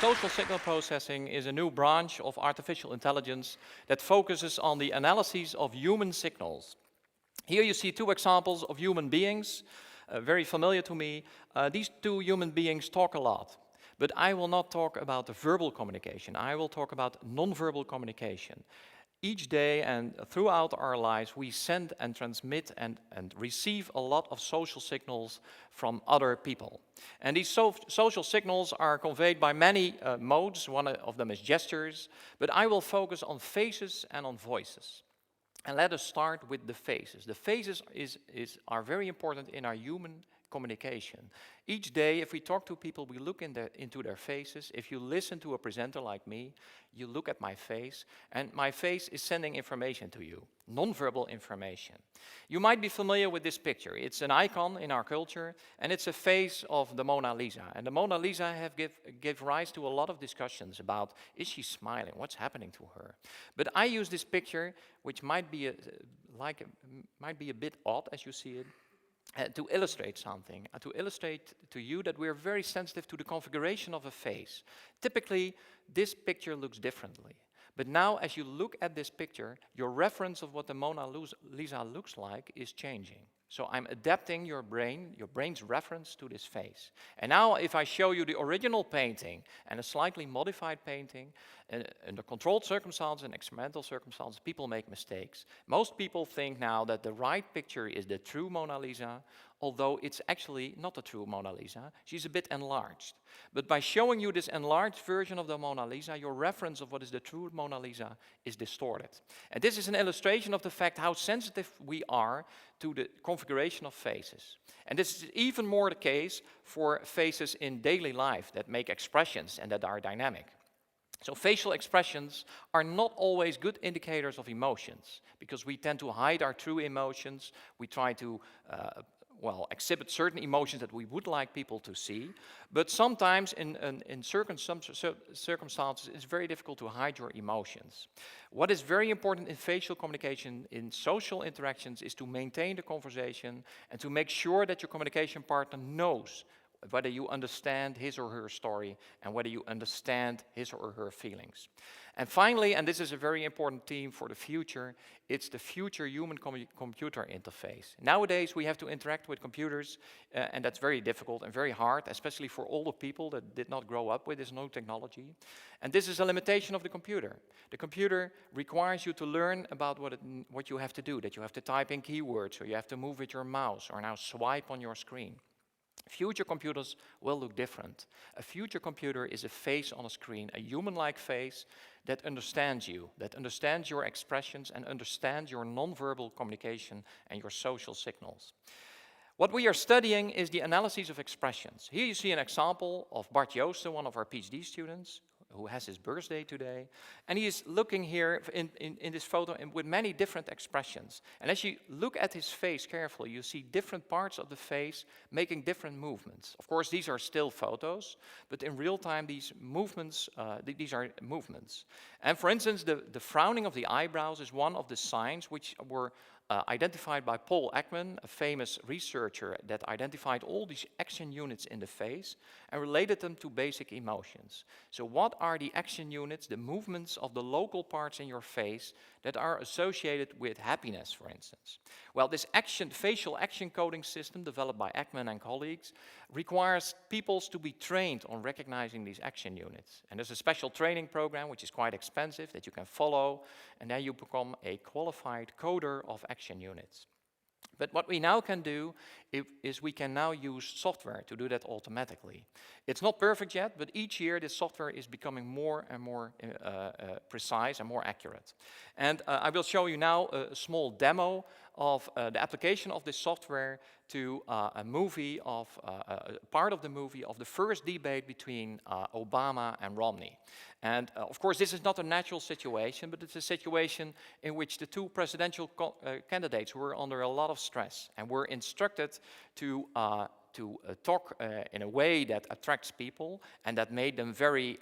Social signal processing is a new branch of artificial intelligence that focuses on the analysis of human signals. Here you see two examples of human beings, very familiar to me. These two human beings talk a lot, but I will not talk about the verbal communication. I will talk about non-verbal communication. Each day and throughout our lives, we send and transmit and receive a lot of social signals from other people. And these social signals are conveyed by many modes. One of them is gestures, but I will focus on faces and on voices. And let us start with the faces. The faces are very important in our human communication. Each day, if we talk to people, we look into their faces. If you listen to a presenter like me, you look at my face, and my face is sending information to you, non-verbal information. You might be familiar with this picture. It's an icon in our culture, and it's a face of the Mona Lisa. And the Mona Lisa give rise to a lot of discussions about, is she smiling? What's happening to her? But I use this picture, which might be a bit odd as you see it, to illustrate something, to illustrate to you that we're very sensitive to the configuration of a face. Typically, this picture looks differently. But now, as you look at this picture, your reference of what the Mona Lisa looks like is changing. So I'm adapting your brain's reference to this face. And now, if I show you the original painting and a slightly modified painting, under controlled circumstances and experimental circumstances, people make mistakes. Most people think now that the right picture is the true Mona Lisa, although it's actually not the true Mona Lisa. She's a bit enlarged. But by showing you this enlarged version of the Mona Lisa, your reference of what is the true Mona Lisa is distorted. And this is an illustration of the fact how sensitive we are to the configuration of faces. And this is even more the case for faces in daily life that make expressions and that are dynamic. So facial expressions are not always good indicators of emotions, because we tend to hide our true emotions. We try to exhibit certain emotions that we would like people to see, but sometimes in certain circumstances it's very difficult to hide your emotions. What is very important in facial communication, in social interactions, is to maintain the conversation and to make sure that your communication partner knows whether you understand his or her story and whether you understand his or her feelings. And finally, and this is a very important theme for the future, it's the future human-computer interface. Nowadays, we have to interact with computers, and that's very difficult and very hard, especially for older people that did not grow up with this new technology. And this is a limitation of the computer. The computer requires you to learn about what you have to do, that you have to type in keywords, or you have to move with your mouse, or now swipe on your screen. Future computers will look different. A future computer is a face on a screen, a human-like face that understands you, that understands your expressions and understands your non-verbal communication and your social signals. What we are studying is the analysis of expressions. Here you see an example of Bart Joosten, one of our PhD students, who has his birthday today. And he is looking here in this photo with many different expressions. And as you look at his face carefully, you see different parts of the face making different movements. Of course, these are still photos, but in real time, these are movements. And for instance, the frowning of the eyebrows is one of the signs which were identified by Paul Ekman, a famous researcher that identified all these action units in the face and related them to basic emotions. So what are the action units, the movements of the local parts in your face that are associated with happiness, for instance? Well, this facial action coding system developed by Ekman and colleagues requires people to be trained on recognizing these action units. And there's a special training program which is quite expensive that you can follow, and then you become a qualified coder of action units. But what we now can do is we can now use software to do that automatically. It's not perfect yet, but each year this software is becoming more and more precise and more accurate. And I will show you now a small demo of the application of this software to a movie of part of the movie of the first debate between Obama and Romney. And of course, this is not a natural situation, but it's a situation in which the two presidential candidates were under a lot of stress and were instructed to talk in a way that attracts people and that made them very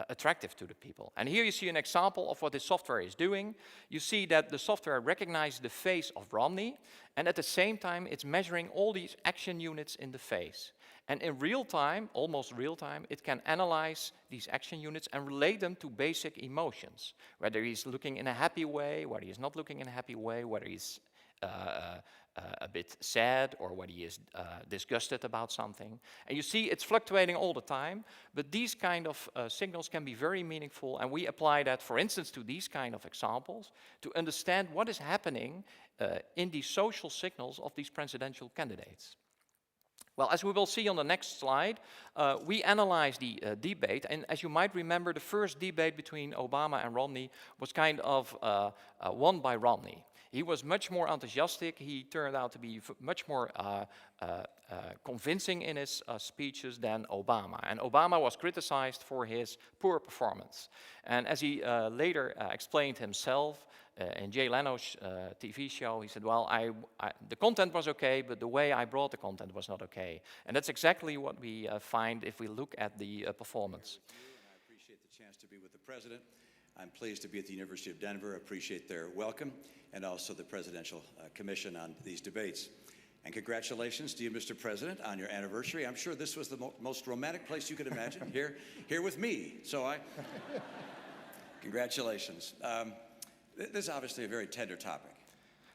attractive to the people. And here you see an example of what this software is doing. You see that the software recognizes the face of Romney, and at the same time it's measuring all these action units in the face. And in real time, almost real time, it can analyze these action units and relate them to basic emotions. Whether he's looking in a happy way, whether he's not looking in a happy way, whether he's a bit sad or whether he is disgusted about something. And you see it's fluctuating all the time, but these kind of signals can be very meaningful, and we apply that, for instance, to these kind of examples to understand what is happening in the social signals of these presidential candidates. Well, as we will see on the next slide, we analyze the debate, and as you might remember, the first debate between Obama and Romney was kind of won by Romney. He was much more enthusiastic. He turned out to be much more convincing in his speeches than Obama. And Obama was criticized for his poor performance. And as he later explained himself in Jay Leno's TV show, he said, well, the content was okay, but the way I brought the content was not okay. And that's exactly what we find if we look at the performance. I appreciate the chance to be with the President. I'm pleased to be at the University of Denver, appreciate their welcome, and also the Presidential Commission on these debates. And congratulations to you, Mr. President, on your anniversary. I'm sure this was the most romantic place you could imagine, here with me. So congratulations. This is obviously a very tender topic.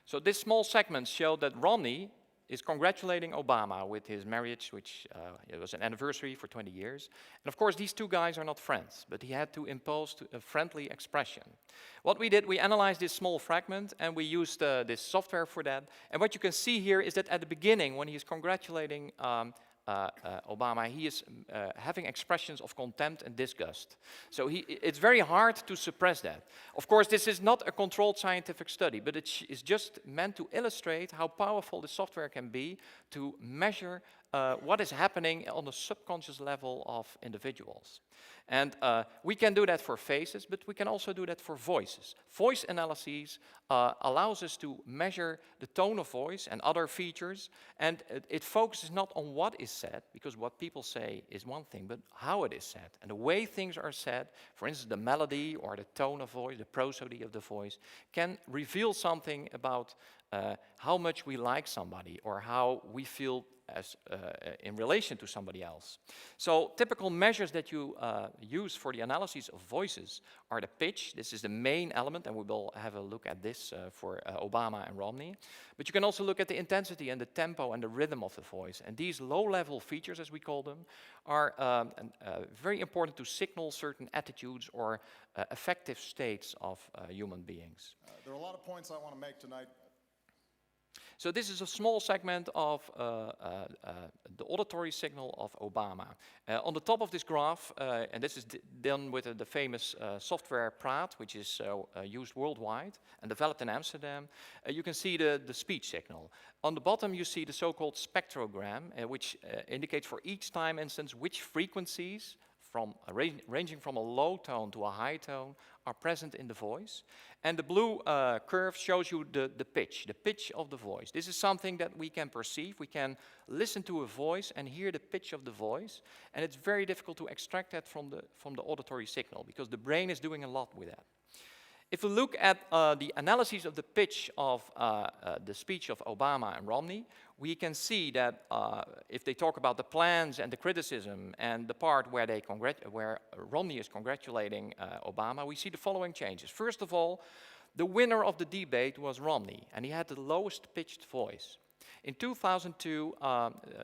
So this small segment showed that Romney is congratulating Obama with his marriage, which it was an anniversary for 20 years. And of course, these two guys are not friends, but he had to impose a friendly expression. What we did, we analyzed this small fragment, and we used this software for that. And what you can see here is that at the beginning, when he is congratulating Obama, he is having expressions of contempt and disgust. So it's very hard to suppress that. Of course, this is not a controlled scientific study, but it is just meant to illustrate how powerful the software can be to measure what is happening on the subconscious level of individuals. And we can do that for faces, but we can also do that for voices. Voice analysis allows us to measure the tone of voice and other features, and it focuses not on what is said, because what people say is one thing, but how it is said. And the way things are said, for instance, the melody or the tone of voice, the prosody of the voice, can reveal something about how much we like somebody or how we feel as in relation to somebody else. So typical measures that you use for the analysis of voices are the pitch. This is the main element, and we will have a look at this for Obama and Romney. But you can also look at the intensity and the tempo and the rhythm of the voice. And these low-level features, as we call them, are very important to signal certain attitudes or affective states of human beings. There are a lot of points I want to make tonight. So this is a small segment of the auditory signal of Obama. On the top of this graph, and this is done with the famous software Praat, which is used worldwide and developed in Amsterdam, you can see the speech signal. On the bottom you see the so-called spectrogram, which indicates for each time instance which frequencies ranging from a low tone to a high tone are present in the voice. And the blue curve shows you the pitch of the voice. This is something that we can perceive. We can listen to a voice and hear the pitch of the voice. And it's very difficult to extract that from the auditory signal, because the brain is doing a lot with that. If we look at the analysis of the pitch of the speech of Obama and Romney, we can see that if they talk about the plans and the criticism and the part where Romney is congratulating Obama, we see the following changes. First of all, the winner of the debate was Romney, and he had the lowest pitched voice. In 2002,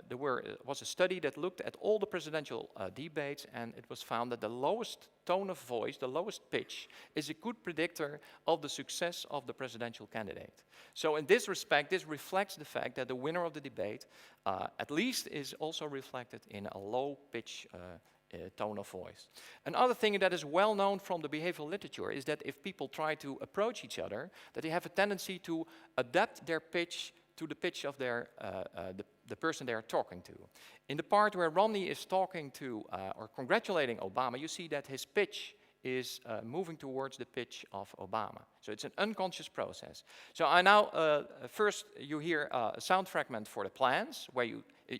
there was a study that looked at all the presidential debates, and it was found that the lowest tone of voice, the lowest pitch, is a good predictor of the success of the presidential candidate. So in this respect, this reflects the fact that the winner of the debate at least is also reflected in a low pitch tone of voice. Another thing that is well known from the behavioral literature is that if people try to approach each other, that they have a tendency to adapt their pitch to the pitch of the person they are talking to. In the part where Romney is talking to or congratulating Obama, you see that his pitch is moving towards the pitch of Obama. So it's an unconscious process. So I now, first you hear a sound fragment for the plans, where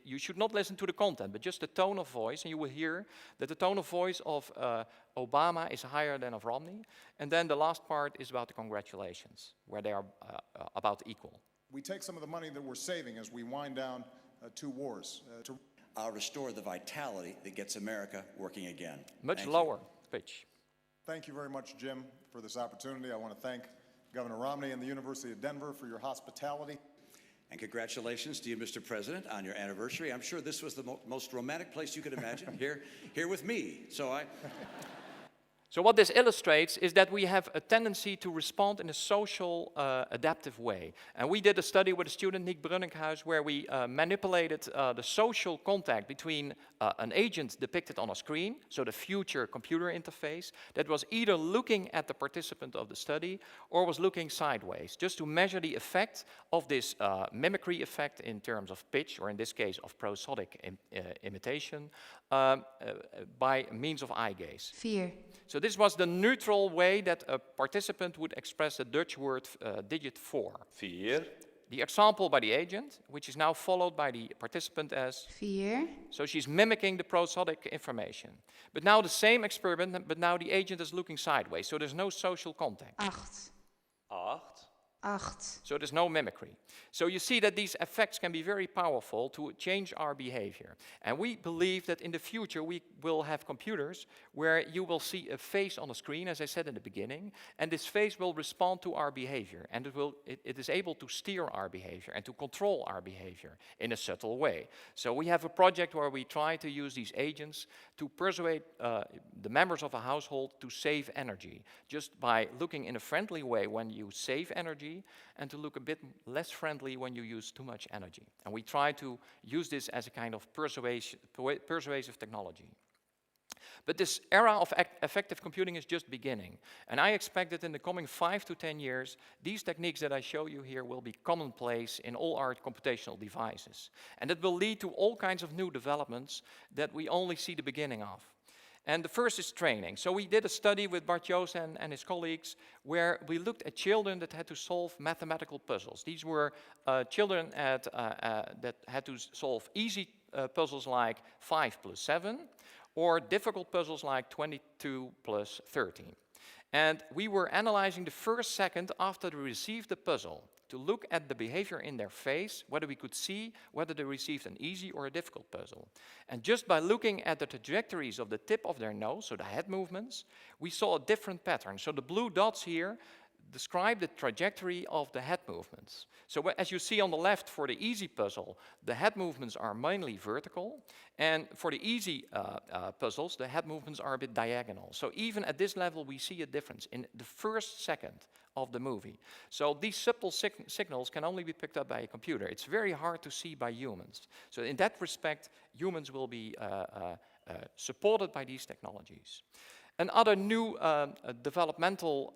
you should not listen to the content, but just the tone of voice, and you will hear that the tone of voice of Obama is higher than of Romney. And then the last part is about the congratulations, where they are about equal. We take some of the money that we're saving as we wind down two wars. I'll restore the vitality that gets America working again. Much Thank you. lower pitch. Thank you very much, Jim, for this opportunity. I want to thank Governor Romney and the University of Denver for your hospitality. And congratulations to you, Mr. President, on your anniversary. I'm sure this was the most romantic place you could imagine, here with me. So what this illustrates is that we have a tendency to respond in a social, adaptive way. And we did a study with a student, Nick Brunninkhuis, where we manipulated the social contact between an agent depicted on a screen, so the future computer interface, that was either looking at the participant of the study or was looking sideways, just to measure the effect of this mimicry effect in terms of pitch, or in this case of prosodic imitation, by means of eye gaze. 4, So this was the neutral way that a participant would express the Dutch word digit 4. 4, The example by the agent, which is now followed by the participant as, 4, so she's mimicking the prosodic information. But now the same experiment, but now the agent is looking sideways, so there's no social contact. 8, 8, 8, So there's no mimicry. So you see that these effects can be very powerful to change our behavior. And we believe that in the future we will have computers where you will see a face on the screen, as I said in the beginning, and this face will respond to our behavior, and it is able to steer our behavior and to control our behavior in a subtle way. So we have a project where we try to use these agents to persuade the members of a household to save energy, just by looking in a friendly way when you save energy, and to look a bit less friendly when you use too much energy. And we try to use this as a kind of persuasive technology. But this era of affective computing is just beginning. And I expect that in the coming 5 to 10 years, these techniques that I show you here will be commonplace in all our computational devices. And it will lead to all kinds of new developments that we only see the beginning of. And the first is training. So we did a study with Bart Joost and his colleagues where we looked at children that had to solve mathematical puzzles. These were children that had to solve easy puzzles like 5 plus 7, or difficult puzzles like 22 plus 13. And we were analyzing the first second after they received the puzzle to look at the behavior in their face, whether we could see whether they received an easy or a difficult puzzle. And just by looking at the trajectories of the tip of their nose, so the head movements, we saw a different pattern. So the blue dots here describe the trajectory of the head movements. So as you see on the left for the easy puzzle, the head movements are mainly vertical, and for the easy puzzles, the head movements are a bit diagonal. So even at this level, we see a difference in the first second of the movie. So these subtle signals can only be picked up by a computer. It's very hard to see by humans. So in that respect, humans will be supported by these technologies. Another new developmental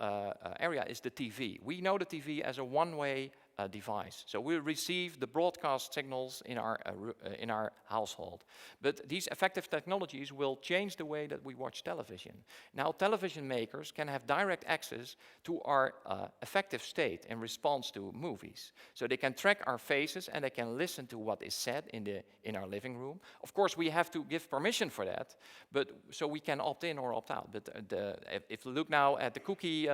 area is the TV. We know the TV as a one-way device. So we receive the broadcast signals in our household. But these affective technologies will change the way that we watch television. Now television makers can have direct access to our affective state in response to movies. So they can track our faces and they can listen to what is said in our living room. Of course, we have to give permission for that, but so we can opt in or opt out. But if we look now at the cookie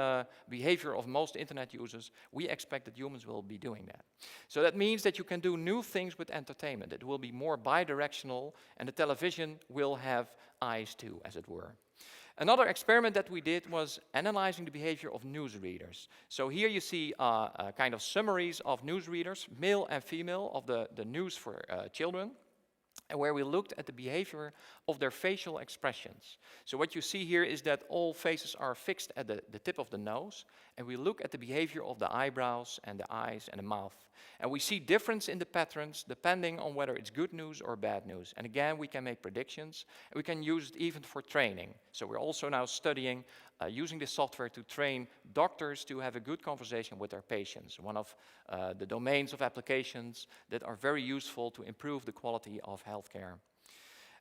behavior of most internet users, we expect that humans will be doing that. So that means that you can do new things with entertainment. It will be more bidirectional, and the television will have eyes too, as it were. Another experiment that we did was analyzing the behavior of newsreaders. So here you see kind of summaries of newsreaders, male and female, of the news for children, and where we looked at the behavior of their facial expressions. So what you see here is that all faces are fixed at the tip of the nose, and we look at the behavior of the eyebrows and the eyes and the mouth. And we see difference in the patterns depending on whether it's good news or bad news. And again, we can make predictions, and we can use it even for training. So we're also now studying using this software to train doctors to have a good conversation with their patients, one of the domains of applications that are very useful to improve the quality of healthcare.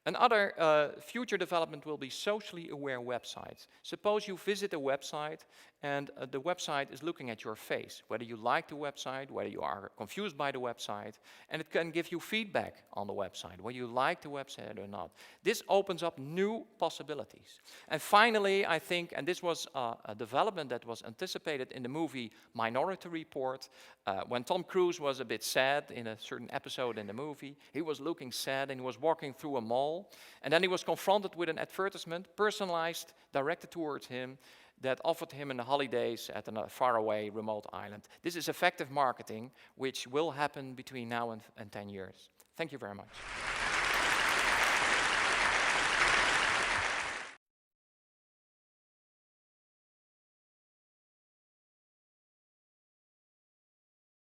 Another future development will be socially aware websites. Suppose you visit a website and the website is looking at your face, whether you like the website, whether you are confused by the website, and it can give you feedback on the website, whether you like the website or not. This opens up new possibilities. And finally, I think, and this was a development that was anticipated in the movie Minority Report, when Tom Cruise was a bit sad in a certain episode in the movie, he was looking sad and he was walking through a mall, and then he was confronted with an advertisement, personalized, directed towards him, that offered him in the holidays at a faraway remote island. This is effective marketing, which will happen between now and 10 years. Thank you very much.